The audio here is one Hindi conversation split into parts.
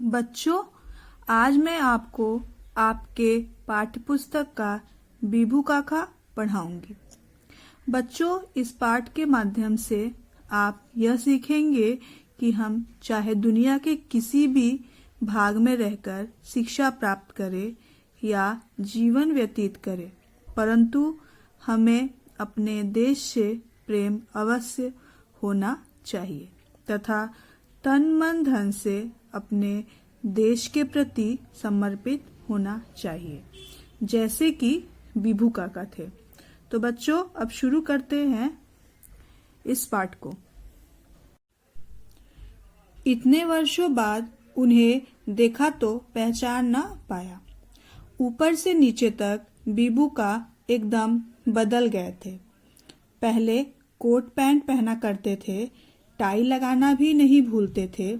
बच्चों, आज मैं आपको आपके पाठ्यपुस्तक का बीबू काका पढ़ाऊंगी। बच्चों, इस पाठ के माध्यम से आप यह सीखेंगे कि हम चाहे दुनिया के किसी भी भाग में रहकर शिक्षा प्राप्त करें या जीवन व्यतीत करें, परंतु हमें अपने देश से प्रेम अवश्य होना चाहिए तथा तन मन धन से अपने देश के प्रति समर्पित होना चाहिए, जैसे कि बीबू काका थे। तो बच्चों, अब शुरू करते हैं इस पाठ को। इतने वर्षों बाद उन्हें देखा तो पहचान न पाया। ऊपर से नीचे तक बीबू का एकदम बदल गए थे। पहले कोट पैंट पहना करते थे, टाई लगाना भी नहीं भूलते थे,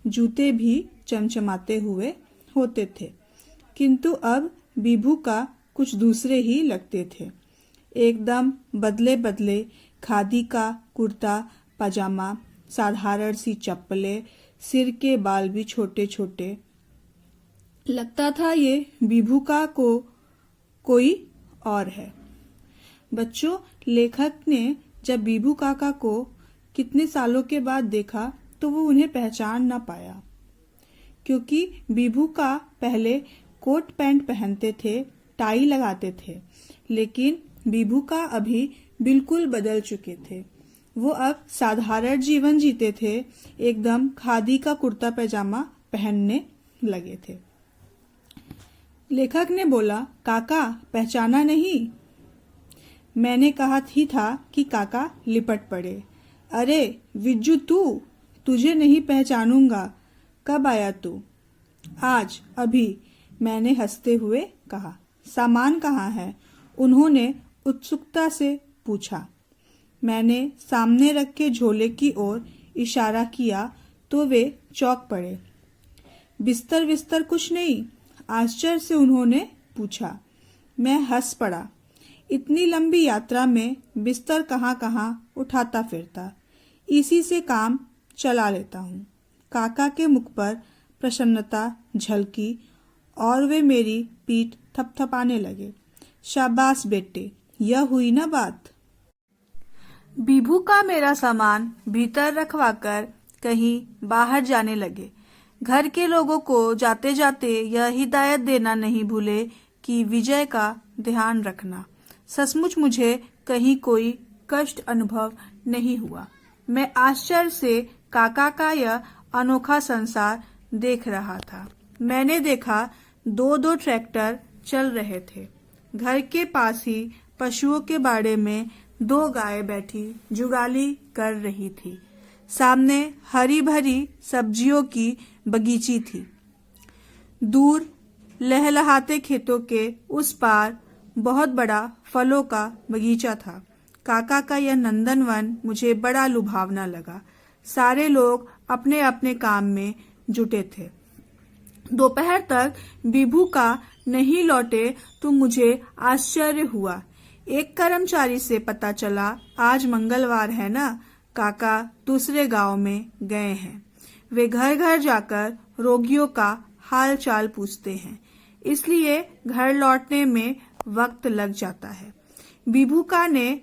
जूते भी चमचमाते हुए होते थे, किंतु अब बीबू का कुछ दूसरे ही लगते थे। एकदम बदले बदले खादी का कुर्ता पजामा, साधारण सी चप्पलें, सिर के बाल भी छोटे छोटे। लगता था ये बीबू का को कोई और है। बच्चों, लेखक ने जब बीबू काका को कितने सालों के बाद देखा तो वो उन्हें पहचान न पाया, क्योंकि बीबू का पहले कोट पैंट पहनते थे, टाई लगाते थे, लेकिन बीबू का अभी बिल्कुल बदल चुके थे। वो अब साधारण जीवन जीते थे, एकदम खादी का कुर्ता पैजामा पहनने लगे थे। लेखक ने बोला, काका पहचाना नहीं? मैंने कहा ही था कि काका लिपट पड़े। अरे विज्जू, तुझे नहीं पहचानूंगा। कब आया तू? आज, अभी, मैंने हंसते हुए कहा। सामान कहाँ है? उन्होंने उत्सुकता से पूछा। मैंने सामने रखे झोले की ओर इशारा किया तो वे चौंक पड़े। बिस्तर विस्तर कुछ नहीं? आश्चर्य से उन्होंने पूछा। मैं हंस पड़ा। इतनी लंबी यात्रा में बिस्तर कहाँ कहाँ उठाता फिरता, इसी से काम चला लेता हूँ। काका के मुख पर प्रसन्नता झलकी और वे मेरी पीठ थपथपाने लगे। शाबाश बेटे, यह हुई ना बात। बीबू का मेरा सामान भीतर रखवाकर कहीं बाहर जाने लगे। घर के लोगों को जाते जाते यह हिदायत देना नहीं भूले कि विजय का ध्यान रखना। सचमुच मुझे कहीं कोई कष्ट अनुभव नहीं हुआ। मैं आश्चर्य से काका का यह अनोखा संसार देख रहा था। मैंने देखा दो दो ट्रैक्टर चल रहे थे। घर के पास ही पशुओं के बाड़े में दो गायें बैठी जुगाली कर रही थी। सामने हरी भरी सब्जियों की बगीची थी। दूर लहलहाते खेतों के उस पार बहुत बड़ा फलों का बगीचा था। काका का यह नंदनवन मुझे बड़ा लुभावना लगा। सारे लोग अपने अपने काम में जुटे थे। दोपहर तक बीबू का नहीं लौटे तो मुझे आश्चर्य हुआ। एक कर्मचारी से पता चला, आज मंगलवार है ना, काका दूसरे गांव में गए हैं। वे घर घर जाकर रोगियों का हाल चाल पूछते हैं, इसलिए घर लौटने में वक्त लग जाता है। बीबू का ने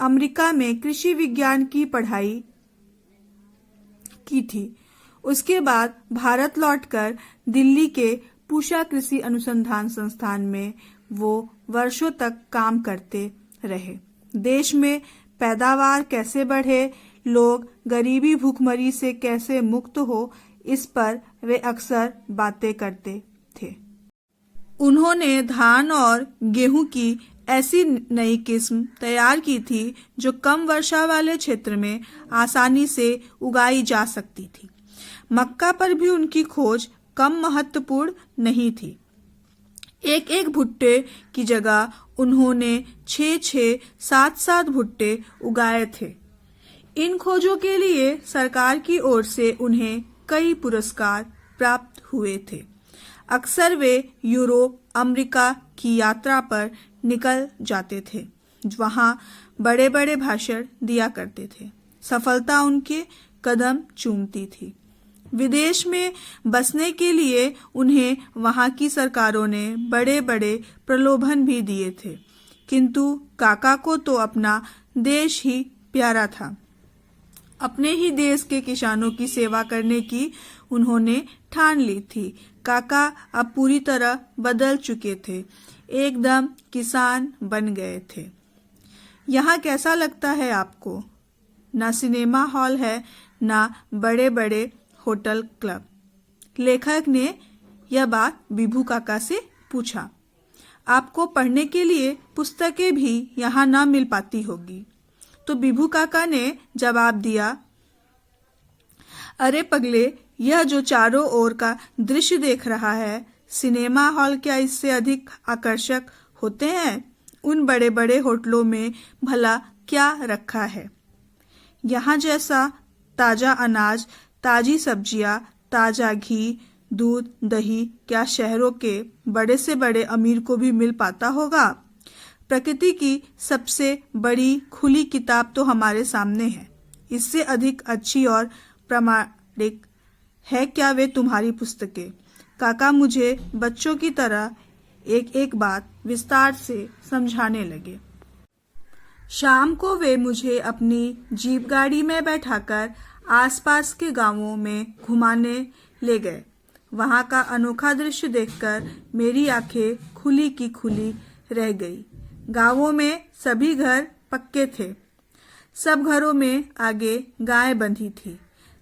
अमेरिका में कृषि विज्ञान की पढ़ाई की थी। उसके बाद भारत लौटकर दिल्ली के पूषा कृषि अनुसंधान संस्थान में वो वर्षों तक काम करते रहे। देश में पैदावार कैसे बढ़े, लोग गरीबी भूखमरी से कैसे मुक्त हो, इस पर वे अक्सर बातें करते थे। उन्होंने धान और गेहूं की ऐसी नई किस्म तैयार की थी जो कम वर्षा वाले क्षेत्र में आसानी से उगाई जा सकती थी। मक्का पर भी उनकी खोज कम महत्वपूर्ण नहीं थी। एक एक भुट्टे की जगह उन्होंने 6-6, 7-7 भुट्टे उगाए थे। इन खोजों के लिए सरकार की ओर से उन्हें कई पुरस्कार प्राप्त हुए थे। अक्सर वे यूरोप, अमेरिका की यात्रा पर निकल जाते थे, वहां बड़े बड़े भाषण दिया करते थे। सफलता उनके कदम चूमती थी। विदेश में बसने के लिए उन्हें वहां की सरकारों ने बड़े बड़े प्रलोभन भी दिए थे, किंतु काका को तो अपना देश ही प्यारा था। अपने ही देश के किसानों की सेवा करने की उन्होंने ठान ली थी। काका अब पूरी तरह बदल चुके थे, एकदम किसान बन गए थे। यहाँ कैसा लगता है आपको? ना सिनेमा हॉल है, ना बड़े बड़े होटल क्लब। लेखक ने यह बात बिभू काका से पूछा। आपको पढ़ने के लिए पुस्तकें भी यहाँ ना मिल पाती होगी। तो बिभू काका ने जवाब दिया, अरे पगले, यह जो चारों ओर का दृश्य देख रहा है, सिनेमा हॉल क्या इससे अधिक आकर्षक होते हैं? उन बड़े बड़े होटलों में भला क्या रखा है? यहाँ जैसा ताजा अनाज, ताजी सब्जियां, ताजा घी, दूध, दही क्या शहरों के बड़े से बड़े अमीर को भी मिल पाता होगा? प्रकृति की सबसे बड़ी खुली किताब तो हमारे सामने है। इससे अधिक अच्छी और प्रामाणिक है क्या वे तुम्हारी पुस्तकें? काका मुझे बच्चों की तरह एक एक बात विस्तार से समझाने लगे। शाम को वे मुझे अपनी जीप गाड़ी में बैठाकर आसपास के गांवों में घुमाने ले गए। वहां का अनोखा दृश्य देखकर मेरी आंखें खुली की खुली रह गई। गांवों में सभी घर पक्के थे। सब घरों में आगे गाय बंधी थी।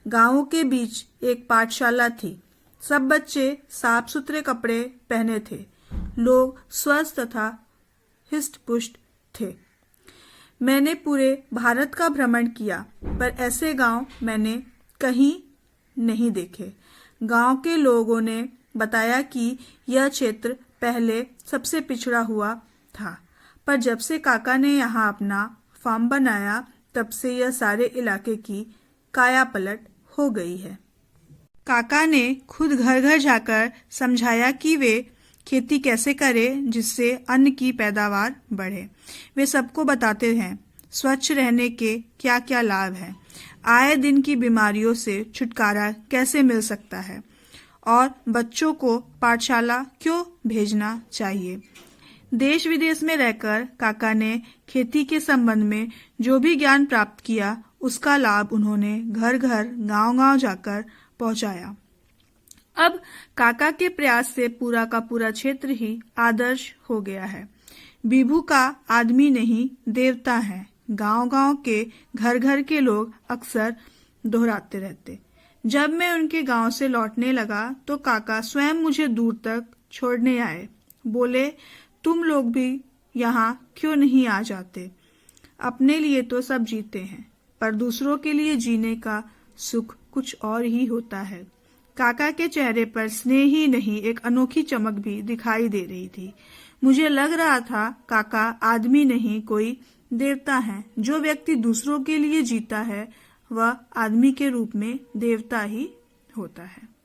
गांवों के बीच एक पाठशाला थी। सब बच्चे साफ सुथरे कपड़े पहने थे। लोग स्वस्थ तथा हिष्ट-पुष्ट थे। मैंने पूरे भारत का भ्रमण किया, पर ऐसे गांव मैंने कहीं नहीं देखे। गांव के लोगों ने बताया कि यह क्षेत्र पहले सबसे पिछड़ा हुआ था, पर जब से काका ने यहाँ अपना फार्म बनाया, तब से यह सारे इलाके की काया पलट हो गई है। काका ने खुद घर घर जाकर समझाया कि वे खेती कैसे करें जिससे अन्न की पैदावार बढ़े। वे सबको बताते हैं स्वच्छ रहने के क्या क्या लाभ हैं, आए दिन की बीमारियों से छुटकारा कैसे मिल सकता है और बच्चों को पाठशाला क्यों भेजना चाहिए। देश विदेश में रहकर काका ने खेती के संबंध में जो भी ज्ञान प्राप्त किया, उसका लाभ उन्होंने घर घर गांव-गांव जाकर पहुंचाया। अब काका के प्रयास से पूरा का पूरा क्षेत्र ही आदर्श हो गया है। बिभू का आदमी नहीं देवता है, गांव-गांव के घर घर के लोग अक्सर दोहराते रहते। जब मैं उनके गांव से लौटने लगा तो काका स्वयं मुझे दूर तक छोड़ने आए। बोले, तुम लोग भी यहाँ क्यों नहीं आ जाते? अपने लिए तो सब जीते हैं, पर दूसरों के लिए जीने का सुख कुछ और ही होता है। काका के चेहरे पर स्नेह ही नहीं, एक अनोखी चमक भी दिखाई दे रही थी। मुझे लग रहा था काका आदमी नहीं, कोई देवता है। जो व्यक्ति दूसरों के लिए जीता है, वह आदमी के रूप में देवता ही होता है।